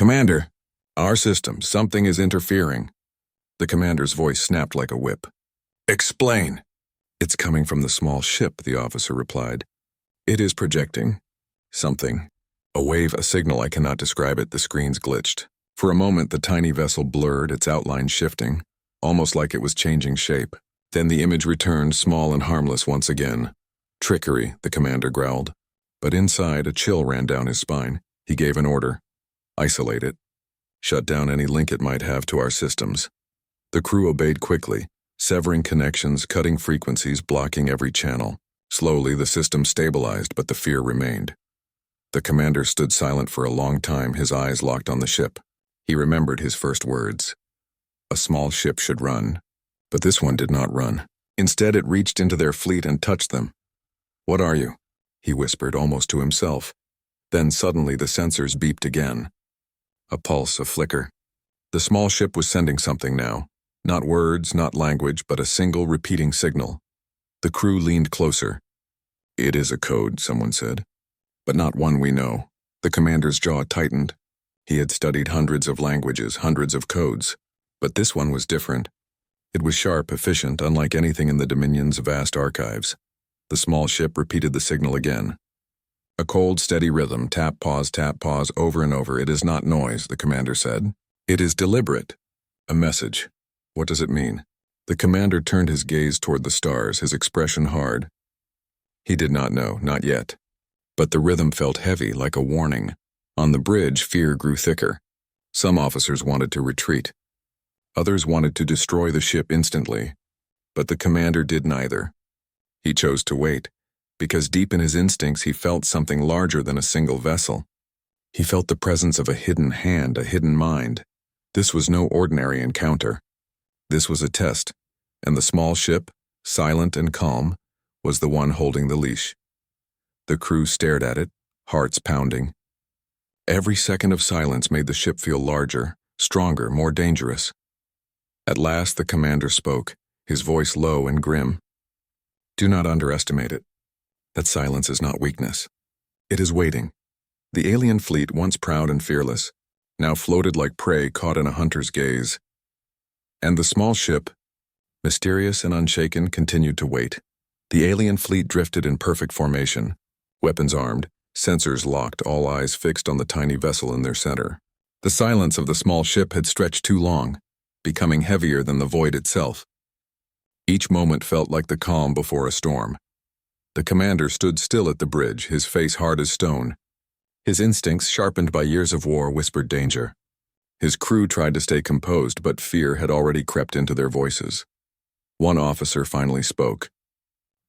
Commander, our system, something is interfering. The commander's voice snapped like a whip. Explain. It's coming from the small ship, the officer replied. It is projecting. Something. A wave, a signal, I cannot describe it. The screens glitched. For a moment, the tiny vessel blurred, its outline shifting, almost like it was changing shape. Then the image returned, small and harmless once again. Trickery, the commander growled. But inside, a chill ran down his spine. He gave an order. Isolate it. Shut down any link it might have to our systems. The crew obeyed quickly, severing connections, cutting frequencies, blocking every channel. Slowly, the system stabilized, but the fear remained. The commander stood silent for a long time, his eyes locked on the ship. He remembered his first words. A small ship should run. But this one did not run. Instead, it reached into their fleet and touched them. What are you? He whispered, almost to himself. Then suddenly the sensors beeped again. A pulse, a flicker. The small ship was sending something now. Not words, not language, but a single repeating signal. The crew leaned closer. It is a code, someone said. But not one we know. The commander's jaw tightened. He had studied hundreds of languages, hundreds of codes. But this one was different. It was sharp, efficient, unlike anything in the Dominion's vast archives. The small ship repeated the signal again. A cold, steady rhythm, tap, pause, over and over. It is not noise, the commander said. It is deliberate. A message. What does it mean? The commander turned his gaze toward the stars, his expression hard. He did not know, not yet. But the rhythm felt heavy, like a warning. On the bridge, fear grew thicker. Some officers wanted to retreat. Others wanted to destroy the ship instantly. But the commander did neither. He chose to wait, because deep in his instincts he felt something larger than a single vessel. He felt the presence of a hidden hand, a hidden mind. This was no ordinary encounter. This was a test, and the small ship, silent and calm, was the one holding the leash. The crew stared at it, hearts pounding. Every second of silence made the ship feel larger, stronger, more dangerous. At last the commander spoke, his voice low and grim. Do not underestimate it. That silence is not weakness. It is waiting. The alien fleet, once proud and fearless, now floated like prey caught in a hunter's gaze. And the small ship, mysterious and unshaken, continued to wait. The alien fleet drifted in perfect formation, weapons armed, sensors locked, all eyes fixed on the tiny vessel in their center. The silence of the small ship had stretched too long, becoming heavier than the void itself. Each moment felt like the calm before a storm. The commander stood still at the bridge, his face hard as stone. His instincts, sharpened by years of war, whispered danger. His crew tried to stay composed, but fear had already crept into their voices. One officer finally spoke.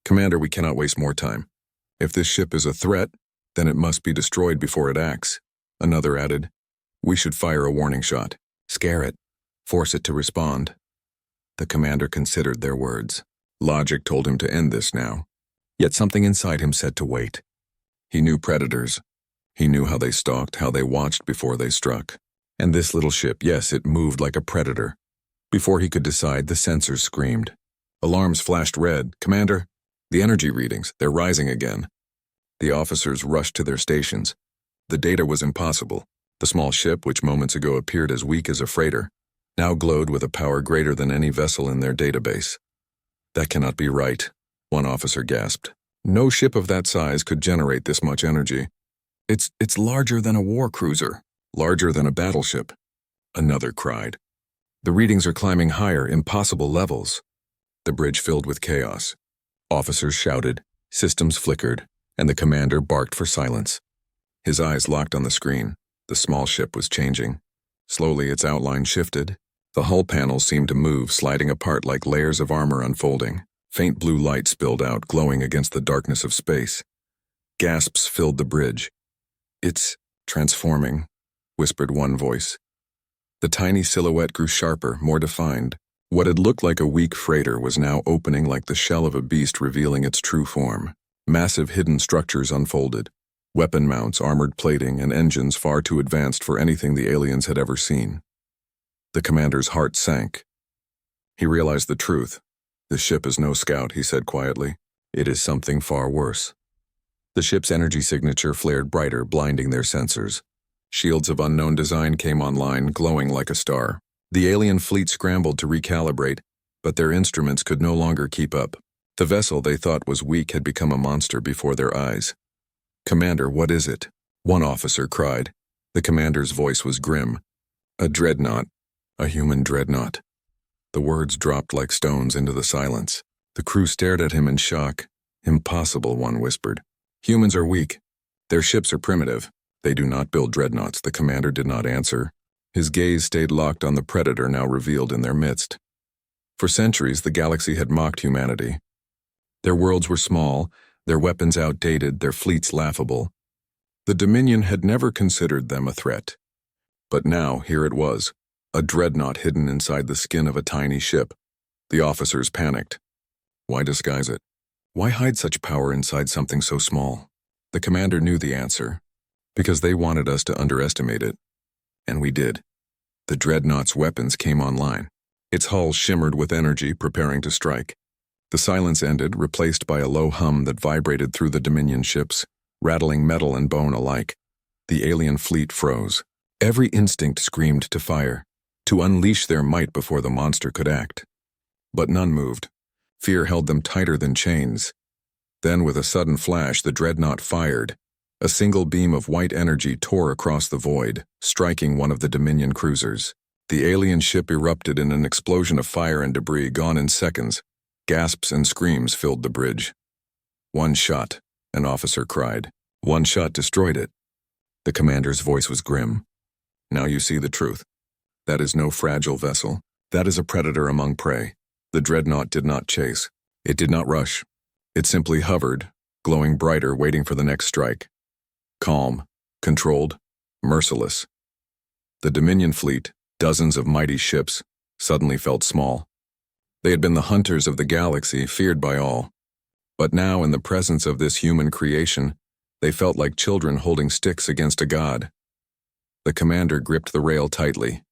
Commander, we cannot waste more time. If this ship is a threat, then it must be destroyed before it acts. Another added, we should fire a warning shot. Scare it. Force it to respond. The commander considered their words. Logic told him to end this now. Yet something inside him said to wait. He knew predators. He knew how they stalked, how they watched before they struck. And this little ship, yes, it moved like a predator. Before he could decide, the sensors screamed. Alarms flashed red. Commander, the energy readings, they're rising again. The officers rushed to their stations. The data was impossible. The small ship, which moments ago appeared as weak as a freighter, now glowed with a power greater than any vessel in their database. That cannot be right, one officer gasped. No ship of that size could generate this much energy. It's larger than a war cruiser, larger than a battleship. Another cried. The readings are climbing higher, impossible levels. The bridge filled with chaos. Officers shouted, systems flickered, and the commander barked for silence. His eyes locked on the screen. The small ship was changing. Slowly its outline shifted. The hull panels seemed to move, sliding apart like layers of armor unfolding. Faint blue light spilled out, glowing against the darkness of space. Gasps filled the bridge. It's transforming, whispered one voice. The tiny silhouette grew sharper, more defined. What had looked like a weak freighter was now opening like the shell of a beast, revealing its true form. Massive hidden structures unfolded. Weapon mounts, armored plating, and engines far too advanced for anything the aliens had ever seen. The commander's heart sank. He realized the truth. The ship is no scout, he said quietly. It is something far worse. The ship's energy signature flared brighter, blinding their sensors. Shields of unknown design came online, glowing like a star. The alien fleet scrambled to recalibrate, but their instruments could no longer keep up. The vessel they thought was weak had become a monster before their eyes. "Commander, what is it?" one officer cried. The commander's voice was grim. "A dreadnought. A human dreadnought." The words dropped like stones into the silence. The crew stared at him in shock. "Impossible," one whispered. "Humans are weak. Their ships are primitive. They do not build dreadnoughts." The commander did not answer. His gaze stayed locked on the predator now revealed in their midst. For centuries, the galaxy had mocked humanity. Their worlds were small, their weapons outdated, their fleets laughable. The Dominion had never considered them a threat. But now, here it was, a dreadnought hidden inside the skin of a tiny ship. The officers panicked. Why disguise it? Why hide such power inside something so small? The commander knew the answer. Because they wanted us to underestimate it. And we did. The dreadnought's weapons came online. Its hull shimmered with energy, preparing to strike. The silence ended, replaced by a low hum that vibrated through the Dominion ships, rattling metal and bone alike. The alien fleet froze. Every instinct screamed to fire, to unleash their might before the monster could act. But none moved. Fear held them tighter than chains. Then, with a sudden flash, the dreadnought fired. A single beam of white energy tore across the void, striking one of the Dominion cruisers. The alien ship erupted in an explosion of fire and debris, gone in seconds. Gasps and screams filled the bridge. "One shot," an officer cried. "One shot destroyed it." The commander's voice was grim. "Now you see the truth. That is no fragile vessel. That is a predator among prey." The dreadnought did not chase. It did not rush. It simply hovered, glowing brighter, waiting for the next strike. Calm, controlled, merciless. The Dominion fleet, dozens of mighty ships, suddenly felt small. They had been the hunters of the galaxy, feared by all. But now, in the presence of this human creation, they felt like children holding sticks against a god. The commander gripped the rail tightly.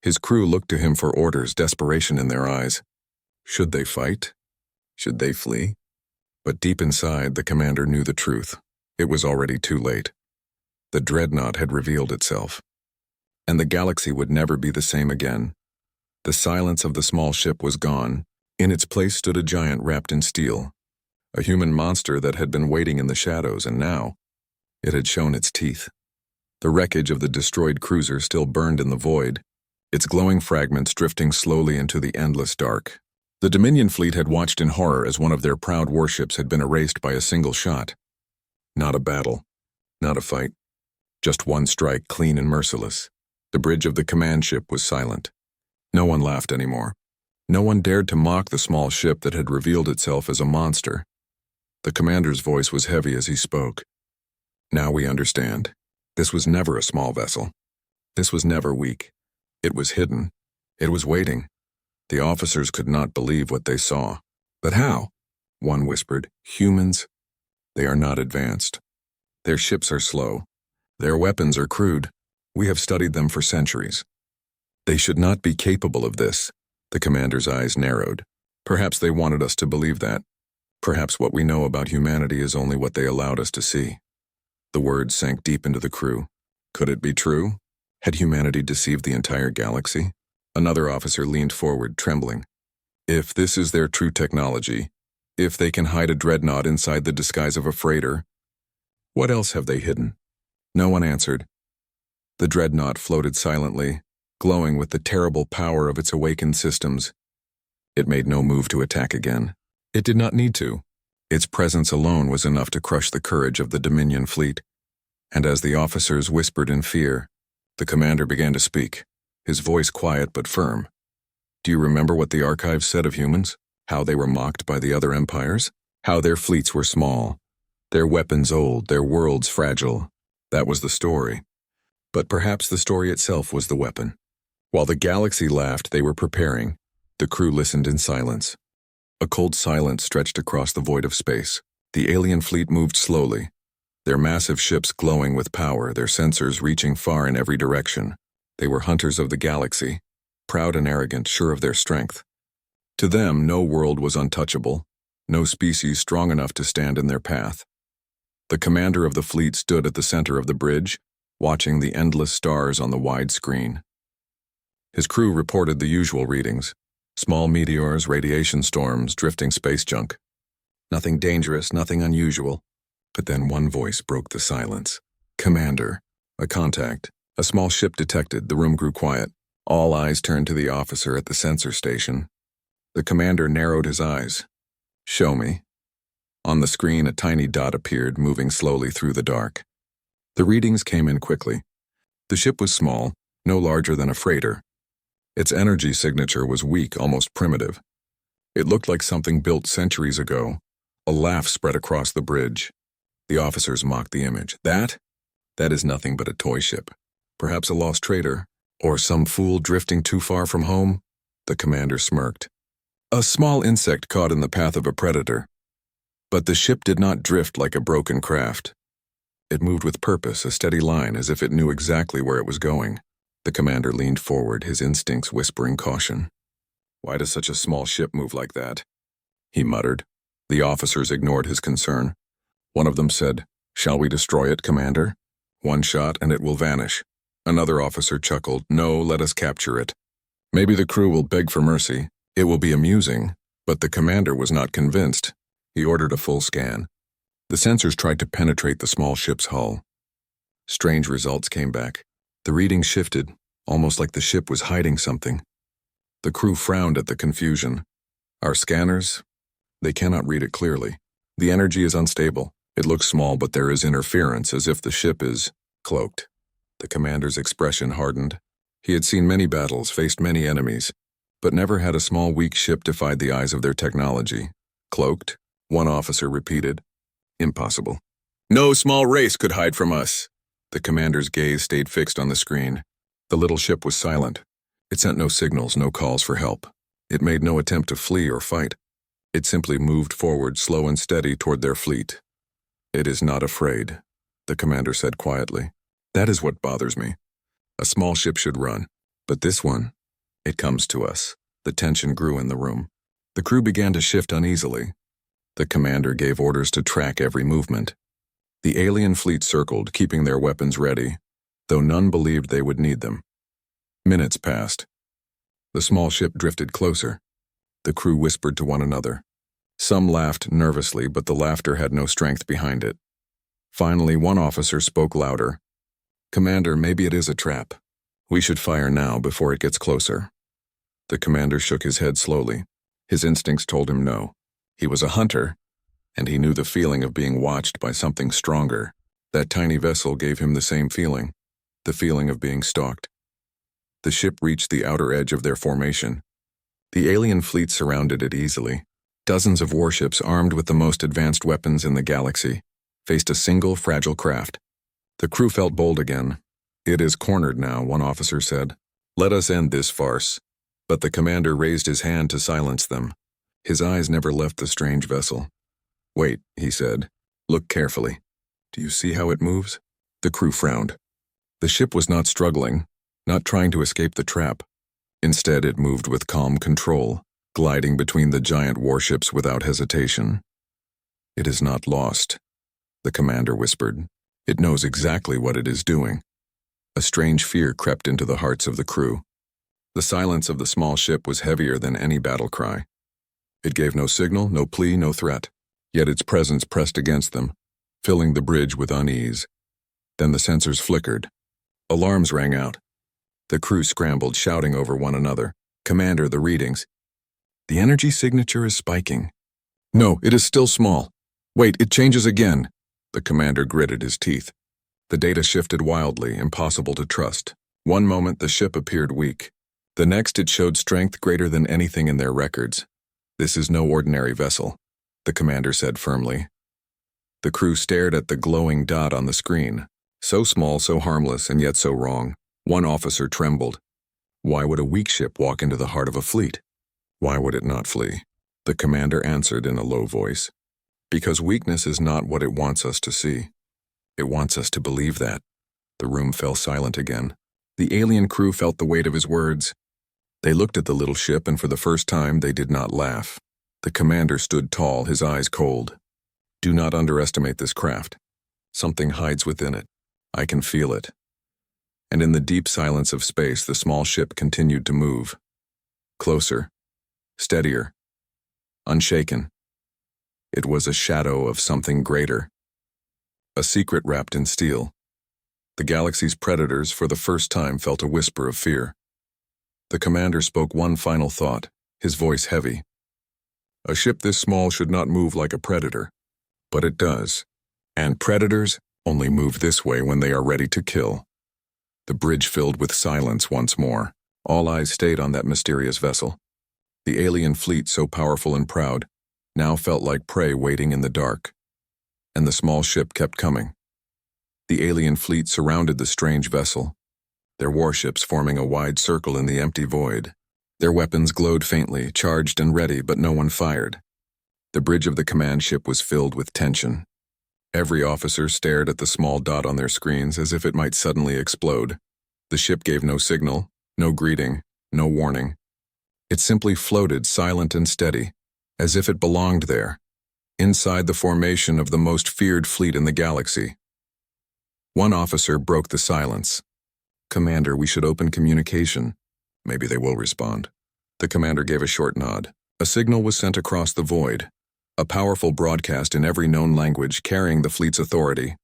His crew looked to him for orders, desperation in their eyes. Should they fight? Should they flee? But deep inside, the commander knew the truth. It was already too late. The dreadnought had revealed itself. And the galaxy would never be the same again. The silence of the small ship was gone. In its place stood a giant wrapped in steel. A human monster that had been waiting in the shadows, and now it had shown its teeth. The wreckage of the destroyed cruiser still burned in the void, its glowing fragments drifting slowly into the endless dark. The Dominion fleet had watched in horror as one of their proud warships had been erased by a single shot. Not a battle, not a fight. Just one strike, clean and merciless. The bridge of the command ship was silent. No one laughed anymore. No one dared to mock the small ship that had revealed itself as a monster. The commander's voice was heavy as he spoke. "Now we understand. This was never a small vessel. This was never weak. It was hidden. It was waiting." The officers could not believe what they saw. "But how?" one whispered. "Humans? They are not advanced. Their ships are slow. Their weapons are crude. We have studied them for centuries. They should not be capable of this." The commander's eyes narrowed. Perhaps they wanted us to believe that. Perhaps what we know about humanity is only what they allowed us to see. The words sank deep into the crew. Could it be true? Had humanity deceived the entire galaxy? Another officer leaned forward, trembling. If this is their true technology, if they can hide a dreadnought inside the disguise of a freighter, what else have they hidden? No one answered. The dreadnought floated silently, glowing with the terrible power of its awakened systems. It made no move to attack again. It did not need to. Its presence alone was enough to crush the courage of the Dominion fleet. And as the officers whispered in fear, the commander began to speak, his voice quiet but firm. "Do you remember what the archives said of humans? How they were mocked by the other empires? How their fleets were small, their weapons old, their worlds fragile. That was the story. But perhaps the story itself was the weapon." While the galaxy laughed, they were preparing. The crew listened in silence. A cold silence stretched across the void of space. The alien fleet moved slowly, their massive ships glowing with power, their sensors reaching far in every direction. They were hunters of the galaxy, proud and arrogant, sure of their strength. To them, no world was untouchable, no species strong enough to stand in their path. The commander of the fleet stood at the center of the bridge, watching the endless stars on the wide screen. His crew reported the usual readings: small meteors, radiation storms, drifting space junk. Nothing dangerous, nothing unusual. But then one voice broke the silence. "Commander." A contact. A small ship detected. The room grew quiet. All eyes turned to the officer at the sensor station. The commander narrowed his eyes. "Show me." On the screen, a tiny dot appeared, moving slowly through the dark. The readings came in quickly. The ship was small, no larger than a freighter. Its energy signature was weak, almost primitive. It looked like something built centuries ago. A laugh spread across the bridge. The officers mocked the image. That is nothing but a toy ship. Perhaps a lost trader, or some fool drifting too far from home. The commander smirked. A small insect caught in the path of a predator. But the ship did not drift like a broken craft. It moved with purpose, a steady line, as if it knew exactly where it was going. The commander leaned forward, his instincts whispering caution. "Why does such a small ship move like that?" he muttered. The officers ignored his concern. One of them said, "Shall we destroy it, Commander? One shot and it will vanish." Another officer chuckled, "No, let us capture it. Maybe the crew will beg for mercy. It will be amusing." But the commander was not convinced. He ordered a full scan. The sensors tried to penetrate the small ship's hull. Strange results came back. The readings shifted, almost like the ship was hiding something. The crew frowned at the confusion. "Our scanners? They cannot read it clearly. The energy is unstable. It looks small, but there is interference, as if the ship is cloaked." The commander's expression hardened. He had seen many battles, faced many enemies, but never had a small, weak ship defied the eyes of their technology. "Cloaked?" one officer repeated. "Impossible. No small race could hide from us." The commander's gaze stayed fixed on the screen. The little ship was silent. It sent no signals, no calls for help. It made no attempt to flee or fight. It simply moved forward, slow and steady, toward their fleet. "It is not afraid," the commander said quietly. "That is what bothers me. A small ship should run. But this one, it comes to us." The tension grew in the room. The crew began to shift uneasily. The commander gave orders to track every movement. The alien fleet circled, keeping their weapons ready, though none believed they would need them. Minutes passed. The small ship drifted closer. The crew whispered to one another. Some laughed nervously, but the laughter had no strength behind it. Finally, one officer spoke louder. "Commander, maybe it is a trap. We should fire now before it gets closer." The commander shook his head slowly. His instincts told him no. He was a hunter, and he knew the feeling of being watched by something stronger. That tiny vessel gave him the same feeling, the feeling of being stalked. The ship reached the outer edge of their formation. The alien fleet surrounded it easily. Dozens of warships armed with the most advanced weapons in the galaxy faced a single fragile craft. The crew felt bold again. "It is cornered now," one officer said. "Let us end this farce." But the commander raised his hand to silence them. His eyes never left the strange vessel. "Wait," he said. "Look carefully. Do you see how it moves?" The crew frowned. The ship was not struggling, not trying to escape the trap. Instead, it moved with calm control, gliding between the giant warships without hesitation. "It is not lost," the commander whispered. "It knows exactly what it is doing." A strange fear crept into the hearts of the crew. The silence of the small ship was heavier than any battle cry. It gave no signal, no plea, no threat, yet its presence pressed against them, filling the bridge with unease. Then the sensors flickered. Alarms rang out. The crew scrambled, shouting over one another. "Commander, the readings." "The energy signature is spiking." "No, it is still small. Wait, it changes again." The commander gritted his teeth. The data shifted wildly, impossible to trust. One moment the ship appeared weak. The next it showed strength greater than anything in their records. "This is no ordinary vessel," the commander said firmly. The crew stared at the glowing dot on the screen. So small, so harmless, and yet so wrong. One officer trembled. Why would a weak ship walk into the heart of a fleet? Why would it not flee? The commander answered in a low voice. "Because weakness is not what it wants us to see. It wants us to believe that." The room fell silent again. The alien crew felt the weight of his words. They looked at the little ship, and for the first time they did not laugh. The commander stood tall, his eyes cold. "Do not underestimate this craft. Something hides within it. I can feel it. and in the deep silence of space the small ship continued to move. Closer, steadier, unshaken. It was a shadow of something greater. A secret wrapped in steel. The galaxy's predators for the first time felt a whisper of fear. The commander spoke one final thought, his voice heavy. A ship this small should not move like a predator. But it does. And predators only move this way when they are ready to kill. The bridge filled with silence once more. All eyes stayed on that mysterious vessel. The alien fleet, so powerful and proud, now felt like prey waiting in the dark. And the small ship kept coming. The alien fleet surrounded the strange vessel, their warships forming a wide circle in the empty void. Their weapons glowed faintly, charged and ready, but no one fired. The bridge of the command ship was filled with tension. Every officer stared at the small dot on their screens as if it might suddenly explode. The ship gave no signal, no greeting, no warning. It simply floated silent and steady, as if it belonged there, inside the formation of the most feared fleet in the galaxy. One officer broke the silence. "Commander, we should open communication. Maybe they will respond." The commander gave a short nod. A signal was sent across the void, a powerful broadcast in every known language carrying the fleet's authority.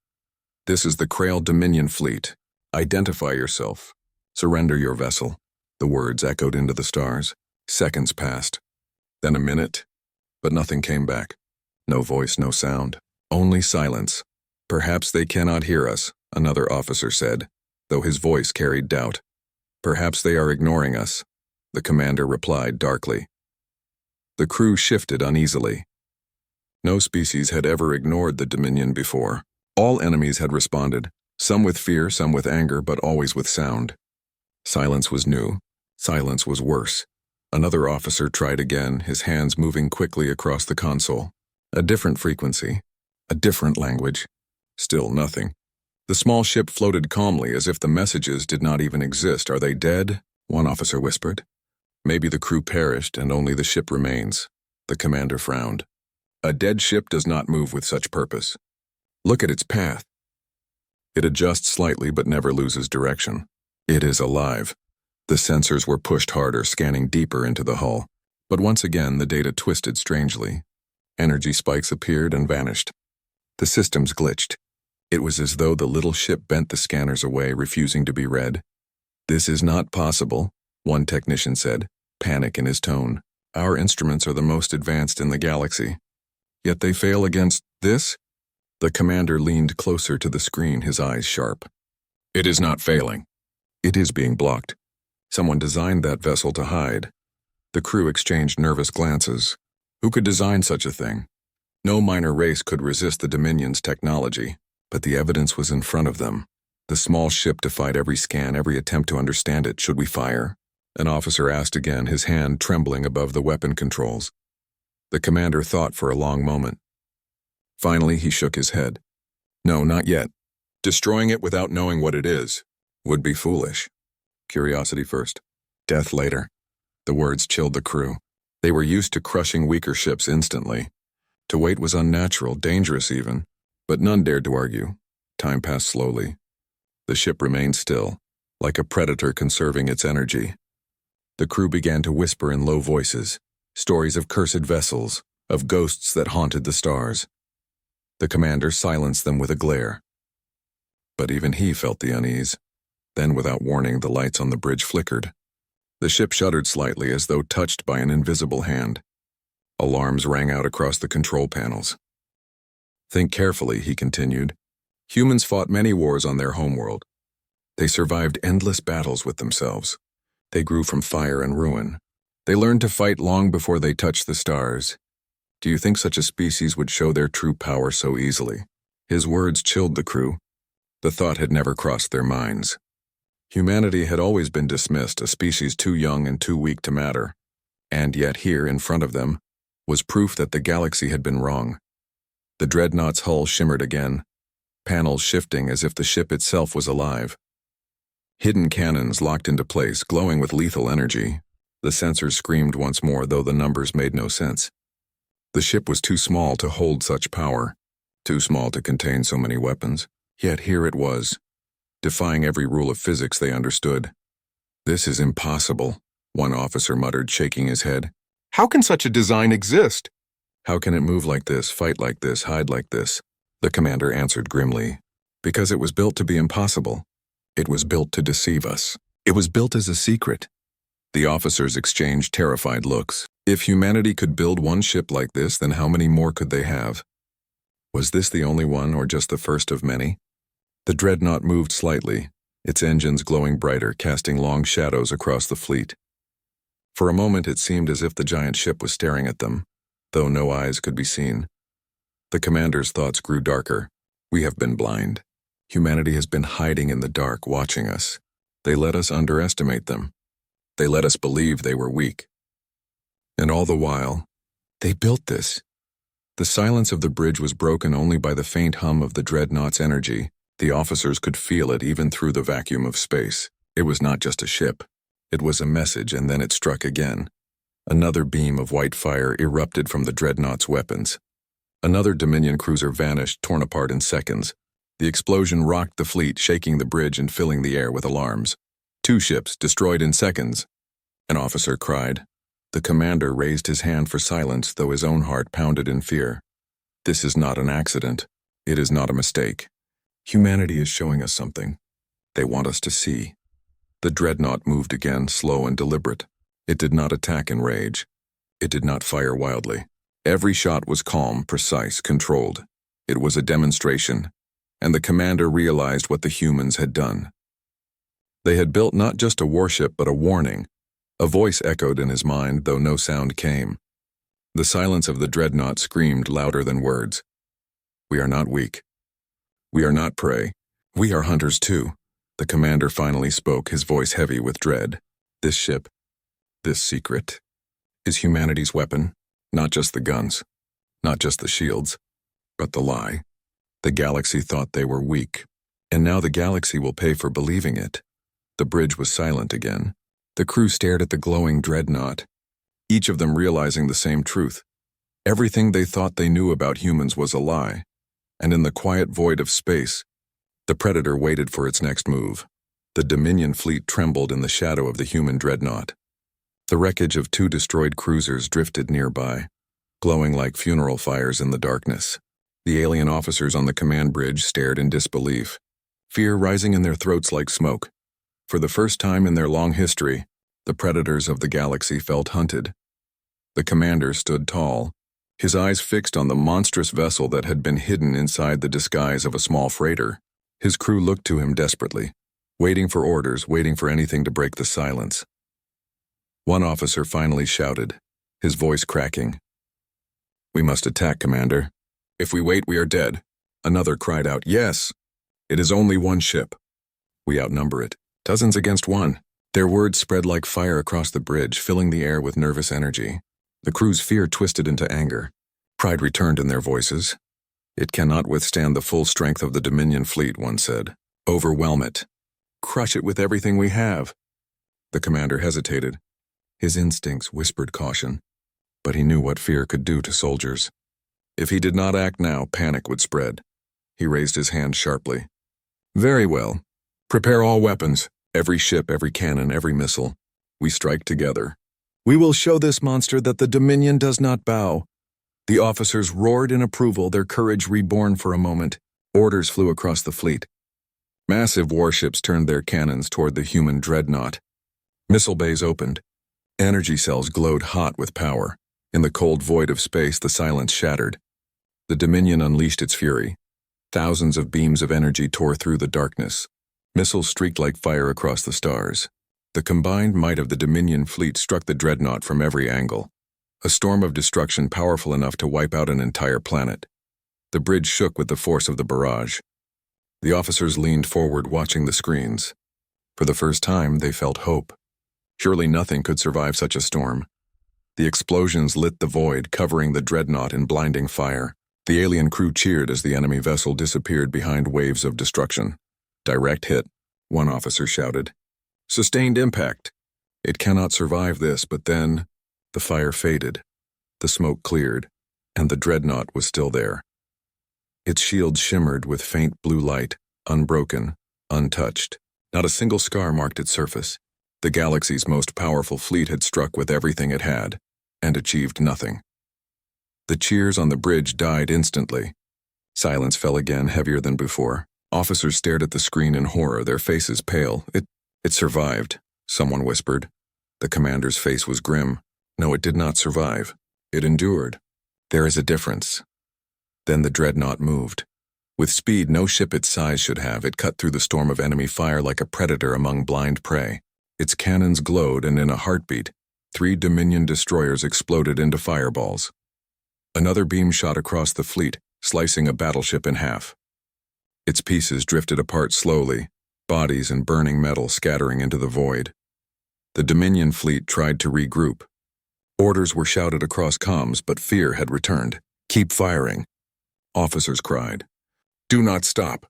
"This is the Krail Dominion fleet. Identify yourself. Surrender your vessel." The words echoed into the stars. Seconds passed. Then a minute, but nothing came back. No voice, no sound. Only silence. "Perhaps they cannot hear us," another officer said, though his voice carried doubt. "Perhaps they are ignoring us," the commander replied darkly. The crew shifted uneasily. No species had ever ignored the Dominion before. All enemies had responded, some with fear, some with anger, but always with sound. Silence was new. Silence was worse. Another officer tried again, his hands moving quickly across the console. A different frequency, a different language. Still nothing. The small ship floated calmly as if the messages did not even exist. "Are they dead?" one officer whispered. "Maybe the crew perished and only the ship remains." The commander frowned. "A dead ship does not move with such purpose. Look at its path. It adjusts slightly but never loses direction. It is alive." The sensors were pushed harder, scanning deeper into the hull. But once again the data twisted strangely. Energy spikes appeared and vanished. The systems glitched. It was as though the little ship bent the scanners away, refusing to be read. "This is not possible," one technician said, panic in his tone. "Our instruments are the most advanced in the galaxy. Yet they fail against this?" The commander leaned closer to the screen, his eyes sharp. "It is not failing. It is being blocked. Someone designed that vessel to hide." The crew exchanged nervous glances. Who could design such a thing? No minor race could resist the Dominion's technology. But the evidence was in front of them. The small ship defied every scan, every attempt to understand it. "Should we fire?" an officer asked again, his hand trembling above the weapon controls. The commander thought for a long moment. Finally, he shook his head. "No, not yet. Destroying it without knowing what it is would be foolish. Curiosity first, death later." The words chilled the crew. They were used to crushing weaker ships instantly. To wait was unnatural, dangerous even. But none dared to argue. Time passed slowly. The ship remained still, like a predator conserving its energy. The crew began to whisper in low voices, stories of cursed vessels, of ghosts that haunted the stars. The commander silenced them with a glare. But even he felt the unease. Then, without warning, the lights on the bridge flickered. The ship shuddered slightly as though touched by an invisible hand. Alarms rang out across the control panels. "Think carefully," he continued. "Humans fought many wars on their homeworld. They survived endless battles with themselves. They grew from fire and ruin. They learned to fight long before they touched the stars. Do you think such a species would show their true power so easily?" His words chilled the crew. The thought had never crossed their minds. Humanity had always been dismissed, a species too young and too weak to matter. And yet here, in front of them, was proof that the galaxy had been wrong. The Dreadnought's hull shimmered again, panels shifting as if the ship itself was alive. Hidden cannons locked into place, glowing with lethal energy. The sensors screamed once more, though the numbers made no sense. The ship was too small to hold such power, too small to contain so many weapons. Yet here it was, defying every rule of physics they understood. "This is impossible," one officer muttered, shaking his head. "How can such a design exist? How can it move like this, fight like this, hide like this?" The commander answered grimly. "Because it was built to be impossible. It was built to deceive us. It was built as a secret." The officers exchanged terrified looks. If humanity could build one ship like this, then how many more could they have? Was this the only one, or just the first of many? The Dreadnought moved slightly, its engines glowing brighter, casting long shadows across the fleet. For a moment it seemed as if the giant ship was staring at them, though no eyes could be seen. The commander's thoughts grew darker. "We have been blind. Humanity has been hiding in the dark, watching us. They let us underestimate them. They let us believe they were weak. And all the while, they built this." The silence of the bridge was broken only by the faint hum of the Dreadnought's energy. The officers could feel it even through the vacuum of space. It was not just a ship. It was a message, and then it struck again. Another beam of white fire erupted from the Dreadnought's weapons. Another Dominion cruiser vanished, torn apart in seconds. The explosion rocked the fleet, shaking the bridge and filling the air with alarms. 2 ships destroyed in seconds, an officer cried. The commander raised his hand for silence, though his own heart pounded in fear. "This is not an accident. It is not a mistake. Humanity is showing us something. They want us to see." The Dreadnought moved again, slow and deliberate. It did not attack in rage. It did not fire wildly. Every shot was calm, precise, controlled. It was a demonstration, and the commander realized what the humans had done. They had built not just a warship, but a warning. A voice echoed in his mind, though no sound came. The silence of the Dreadnought screamed louder than words. "We are not weak. We are not prey. We are hunters too." The commander finally spoke, his voice heavy with dread. "This ship, this secret, is humanity's weapon. Not just the guns, not just the shields, but the lie. The galaxy thought they were weak, and now the galaxy will pay for believing it." The bridge was silent again. The crew stared at the glowing Dreadnought, each of them realizing the same truth. Everything they thought they knew about humans was a lie, and in the quiet void of space, the Predator waited for its next move. The Dominion fleet trembled in the shadow of the human Dreadnought. The wreckage of 2 destroyed cruisers drifted nearby, glowing like funeral fires in the darkness. The alien officers on the command bridge stared in disbelief, fear rising in their throats like smoke. For the first time in their long history, the predators of the galaxy felt hunted. The commander stood tall, his eyes fixed on the monstrous vessel that had been hidden inside the disguise of a small freighter. His crew looked to him desperately, waiting for orders, waiting for anything to break the silence. One officer finally shouted, his voice cracking. "We must attack, Commander. If we wait, we are dead." Another cried out, "Yes! It is only one ship. We outnumber it. Dozens against one." Their words spread like fire across the bridge, filling the air with nervous energy. The crew's fear twisted into anger. Pride returned in their voices. "It cannot withstand the full strength of the Dominion fleet," one said. "Overwhelm it. Crush it with everything we have." The commander hesitated. His instincts whispered caution, but he knew what fear could do to soldiers. If he did not act now, panic would spread. He raised his hand sharply. "Very well. Prepare all weapons, every ship, every cannon, every missile. We strike together. We will show this monster that the Dominion does not bow." The officers roared in approval, their courage reborn for a moment. Orders flew across the fleet. Massive warships turned their cannons toward the human Dreadnought. Missile bays opened. Energy cells glowed hot with power. In the cold void of space, the silence shattered. The Dominion unleashed its fury. Thousands of beams of energy tore through the darkness. Missiles streaked like fire across the stars. The combined might of the Dominion fleet struck the Dreadnought from every angle. A storm of destruction powerful enough to wipe out an entire planet. The bridge shook with the force of the barrage. The officers leaned forward, watching the screens. For the first time, they felt hope. Surely nothing could survive such a storm. The explosions lit the void, covering the Dreadnought in blinding fire. The alien crew cheered as the enemy vessel disappeared behind waves of destruction. "Direct hit," one officer shouted. "Sustained impact. It cannot survive this," but then the fire faded, the smoke cleared, and the Dreadnought was still there. Its shield shimmered with faint blue light, unbroken, untouched. Not a single scar marked its surface. The galaxy's most powerful fleet had struck with everything it had, and achieved nothing. The cheers on the bridge died instantly. Silence fell again, heavier than before. Officers stared at the screen in horror, their faces pale. It survived, someone whispered. The commander's face was grim. No, it did not survive. It endured. There is a difference. Then the Dreadnought moved. With speed no ship its size should have, it cut through the storm of enemy fire like a predator among blind prey. Its cannons glowed, and in a heartbeat, 3 Dominion destroyers exploded into fireballs. Another beam shot across the fleet, slicing a battleship in half. Its pieces drifted apart slowly, bodies and burning metal scattering into the void. The Dominion fleet tried to regroup. Orders were shouted across comms, but fear had returned. "Keep firing," officers cried. "Do not stop."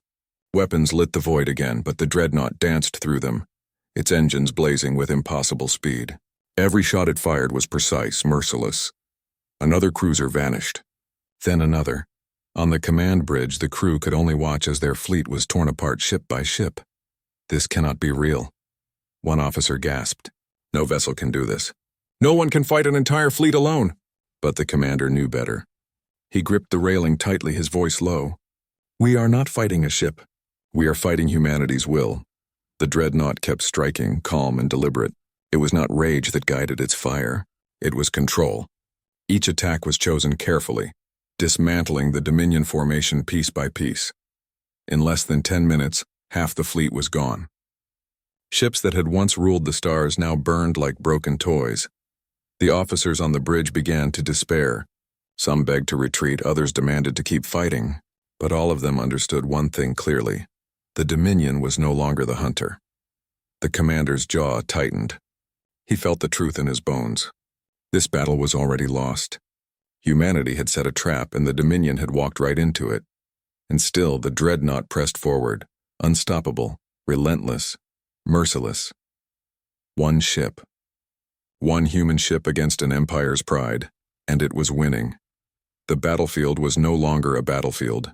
Weapons lit the void again, but the Dreadnought danced through them, its engines blazing with impossible speed. Every shot it fired was precise, merciless. Another cruiser vanished. Then another. On the command bridge, the crew could only watch as their fleet was torn apart ship by ship. "This cannot be real." One officer gasped. "No vessel can do this. No one can fight an entire fleet alone." But the commander knew better. He gripped the railing tightly, his voice low. "We are not fighting a ship. We are fighting humanity's will." The Dreadnought kept striking, calm and deliberate. It was not rage that guided its fire. It was control. Each attack was chosen carefully, dismantling the Dominion formation piece by piece. In less than 10 minutes, half the fleet was gone. Ships that had once ruled the stars now burned like broken toys. The officers on the bridge began to despair. Some begged to retreat, others demanded to keep fighting. But all of them understood one thing clearly. The Dominion was no longer the hunter. The commander's jaw tightened. He felt the truth in his bones. This battle was already lost. Humanity had set a trap, and the Dominion had walked right into it. And still the Dreadnought pressed forward, unstoppable, relentless, merciless. One ship. One human ship against an empire's pride, and it was winning. The battlefield was no longer a battlefield.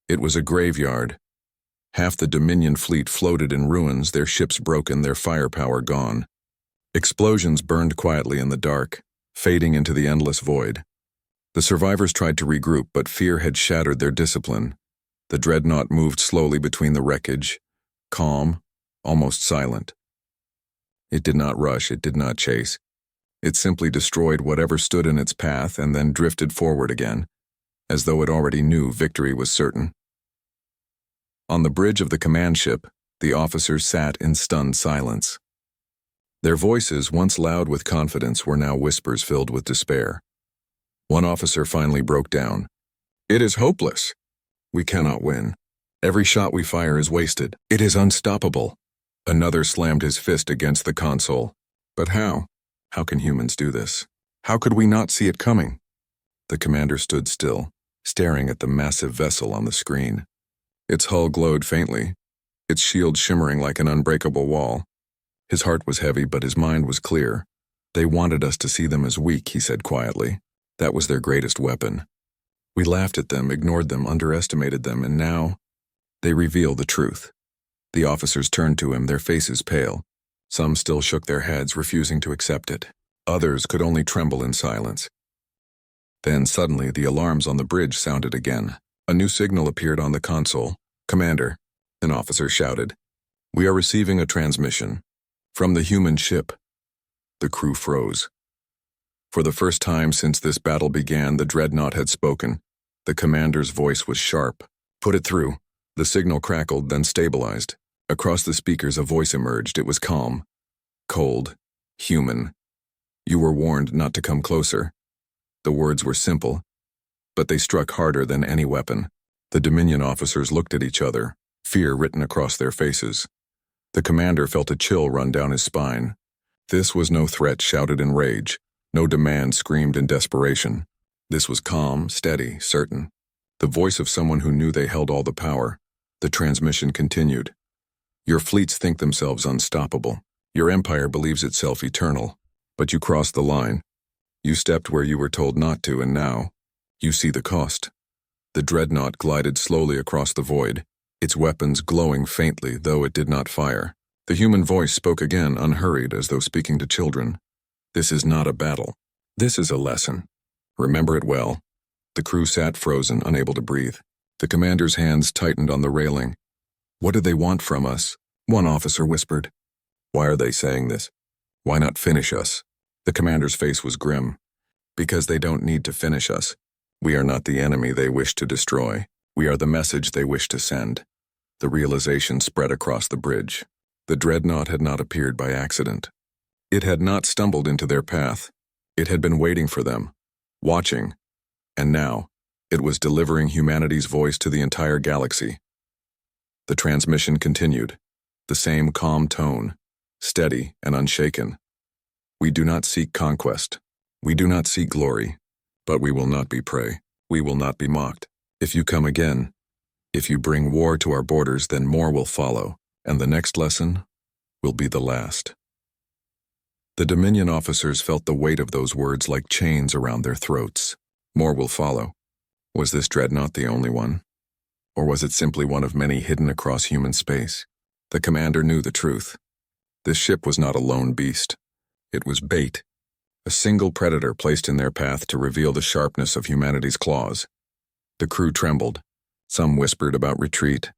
It was a graveyard. Half the Dominion fleet floated in ruins, their ships broken, their firepower gone. Explosions burned quietly in the dark, fading into the endless void. The survivors tried to regroup, but fear had shattered their discipline. The Dreadnought moved slowly between the wreckage, calm, almost silent. It did not rush, it did not chase. It simply destroyed whatever stood in its path and then drifted forward again, as though it already knew victory was certain. On the bridge of the command ship, the officers sat in stunned silence. Their voices, once loud with confidence, were now whispers filled with despair. One officer finally broke down. "It is hopeless. We cannot win. Every shot we fire is wasted. It is unstoppable." Another slammed his fist against the console. "But how? How can humans do this? How could we not see it coming?" The commander stood still, staring at the massive vessel on the screen. Its hull glowed faintly, its shield shimmering like an unbreakable wall. His heart was heavy, but his mind was clear. "They wanted us to see them as weak," he said quietly. "That was their greatest weapon. We laughed at them, ignored them, underestimated them, and now they reveal the truth." The officers turned to him, their faces pale. Some still shook their heads, refusing to accept it. Others could only tremble in silence. Then suddenly the alarms on the bridge sounded again. A new signal appeared on the console. "Commander," an officer shouted, "we are receiving a transmission from the human ship." The crew froze. For the first time since this battle began, the Dreadnought had spoken. The commander's voice was sharp. "Put it through." The signal crackled, then stabilized. Across the speakers a voice emerged. It was calm, cold, human. "You were warned not to come closer." The words were simple, but they struck harder than any weapon. The Dominion officers looked at each other, fear written across their faces. The commander felt a chill run down his spine. This was no threat shouted in rage, no demand screamed in desperation. This was calm, steady, certain. The voice of someone who knew they held all the power. The transmission continued. "Your fleets think themselves unstoppable. Your empire believes itself eternal. But you crossed the line. You stepped where you were told not to, and now you see the cost." The Dreadnought glided slowly across the void, its weapons glowing faintly, though it did not fire. The human voice spoke again, unhurried, as though speaking to children. This is not a battle. This is a lesson. Remember it well. The crew sat frozen, unable to breathe. The commander's hands tightened on the railing. What do they want from us? One officer whispered. Why are they saying this? Why not finish us? The commander's face was grim. Because they don't need to finish us. We are not the enemy they wish to destroy. We are the message they wish to send. The realization spread across the bridge. The Dreadnought had not appeared by accident. It had not stumbled into their path. It had been waiting for them, watching, and now it was delivering humanity's voice to the entire galaxy. The transmission continued, the same calm tone, steady and unshaken. We do not seek conquest. We do not seek glory, but we will not be prey. We will not be mocked. If you come again, if you bring war to our borders, then more will follow, and the next lesson will be the last. The Dominion officers felt the weight of those words like chains around their throats. More will follow. Was this Dreadnought the only one? Or was it simply one of many hidden across human space? The commander knew the truth. This ship was not a lone beast. It was bait. A single predator placed in their path to reveal the sharpness of humanity's claws. The crew trembled. Some whispered about retreat.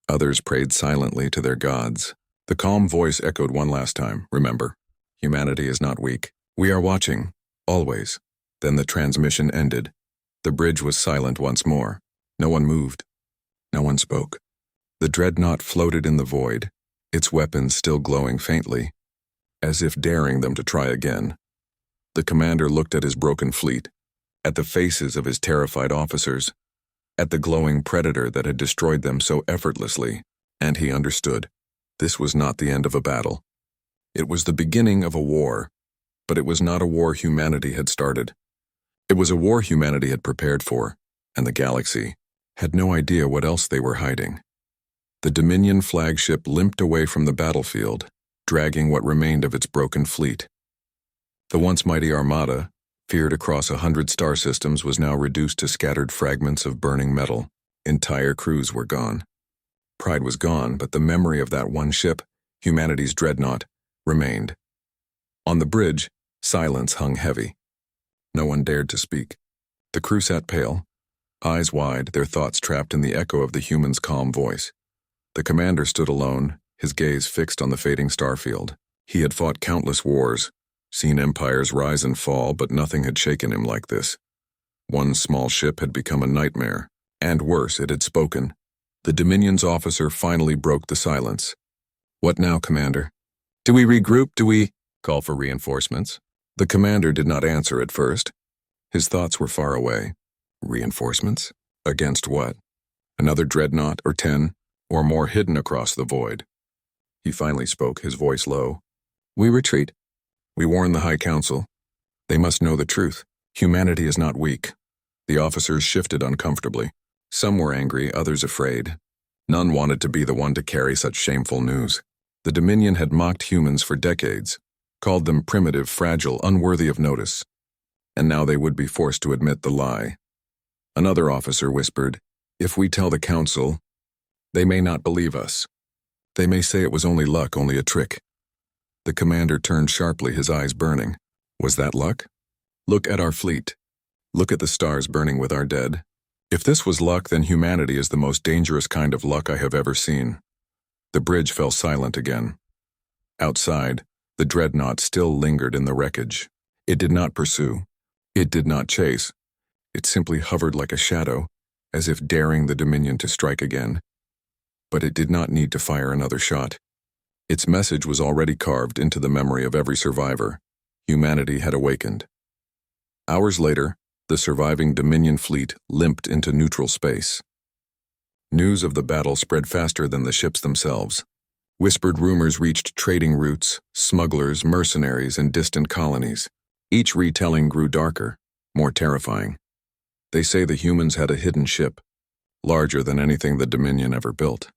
Others prayed silently to their gods. The calm voice echoed one last time. Remember, humanity is not weak. We are watching, always. Then the transmission ended. The bridge was silent once more. No one moved. No one spoke. The Dreadnought floated in the void, its weapons still glowing faintly, as if daring them to try again. The commander looked at his broken fleet, at the faces of his terrified officers, at the glowing predator that had destroyed them so effortlessly, and he understood. This was not the end of a battle. It was the beginning of a war, but it was not a war humanity had started. It was a war humanity had prepared for, and the galaxy had no idea what else they were hiding. The Dominion flagship limped away from the battlefield, dragging what remained of its broken fleet. The once mighty armada, feared across 100 star systems, was now reduced to scattered fragments of burning metal. Entire crews were gone. Pride was gone, but the memory of that one ship, humanity's Dreadnought, remained. On the bridge, silence hung heavy. No one dared to speak. The crew sat pale, eyes wide, their thoughts trapped in the echo of the human's calm voice. The commander stood alone, his gaze fixed on the fading starfield. He had fought countless wars, seen empires rise and fall, but nothing had shaken him like this. One small ship had become a nightmare, and worse, it had spoken. The Dominion's officer finally broke the silence. What now, Commander? Do we regroup? Do we call for reinforcements? The commander did not answer at first. His thoughts were far away. Reinforcements? Against what? Another Dreadnought, or 10, or more hidden across the void? He finally spoke, his voice low. We retreat. We warn the High Council. They must know the truth. Humanity is not weak. The officers shifted uncomfortably. Some were angry, others afraid. None wanted to be the one to carry such shameful news. The Dominion had mocked humans for decades, called them primitive, fragile, unworthy of notice. And now they would be forced to admit the lie. Another officer whispered, if we tell the Council, they may not believe us. They may say it was only luck, only a trick. The commander turned sharply, his eyes burning. Was that luck? Look at our fleet. Look at the stars burning with our dead. If this was luck, then humanity is the most dangerous kind of luck I have ever seen. The bridge fell silent again. Outside, the Dreadnought still lingered in the wreckage. It did not pursue. It did not chase. It simply hovered like a shadow, as if daring the Dominion to strike again. But it did not need to fire another shot. Its message was already carved into the memory of every survivor. Humanity had awakened. Hours later, the surviving Dominion fleet limped into neutral space. News of the battle spread faster than the ships themselves. Whispered rumors reached trading routes, smugglers, mercenaries, and distant colonies. Each retelling grew darker, more terrifying. They say the humans had a hidden ship, larger than anything the Dominion ever built.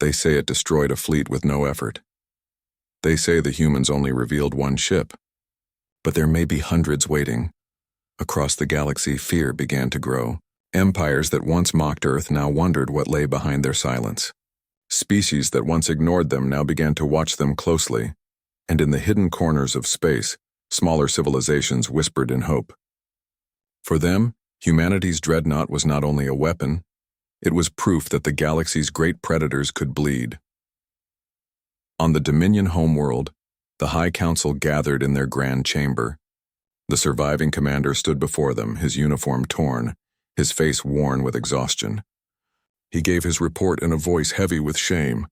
They say it destroyed a fleet with no effort. They say the humans only revealed one ship, but there may be hundreds waiting. Across the galaxy, fear began to grow. Empires that once mocked Earth now wondered what lay behind their silence. Species that once ignored them now began to watch them closely, and in the hidden corners of space, smaller civilizations whispered in hope. For them, humanity's dreadnought was not only a weapon, it was proof that the galaxy's great predators could bleed. On the Dominion homeworld, the High Council gathered in their grand chamber. The surviving commander stood before them, his uniform torn, his face worn with exhaustion. He gave his report in a voice heavy with shame.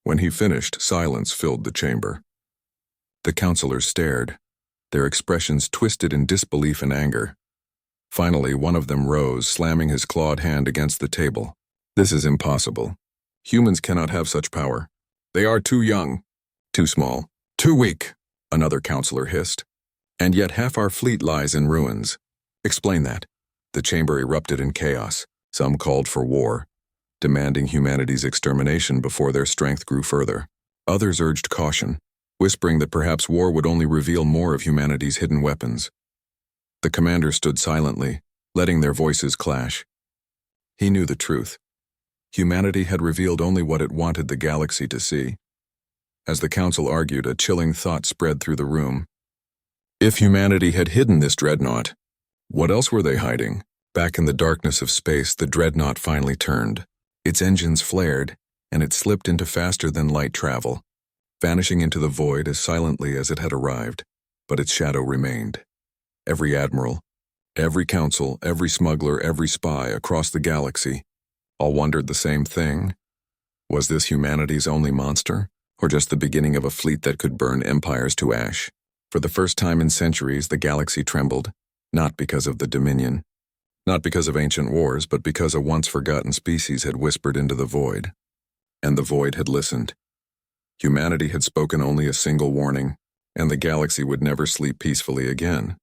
When he finished, silence filled the chamber. The counselors stared, their expressions twisted in disbelief and anger. Finally, one of them rose, slamming his clawed hand against the table. "This is impossible. Humans cannot have such power. They are too young, too small, too weak," another counselor hissed. "And yet half our fleet lies in ruins. Explain that." The chamber erupted in chaos. Some called for war, demanding humanity's extermination before their strength grew further. Others urged caution, whispering that perhaps war would only reveal more of humanity's hidden weapons. The commander stood silently, letting their voices clash. He knew the truth. Humanity had revealed only what it wanted the galaxy to see. As the council argued, a chilling thought spread through the room. If humanity had hidden this dreadnought, what else were they hiding? Back in the darkness of space, the dreadnought finally turned. Its engines flared, and it slipped into faster-than-light travel, vanishing into the void as silently as it had arrived. But its shadow remained. Every admiral, every council, every smuggler, every spy across the galaxy all wondered the same thing. Was this humanity's only monster, or just the beginning of a fleet that could burn empires to ash? For the first time in centuries, the galaxy trembled, not because of the Dominion, not because of ancient wars, but because a once-forgotten species had whispered into the void. And the void had listened. Humanity had spoken only a single warning, and the galaxy would never sleep peacefully again.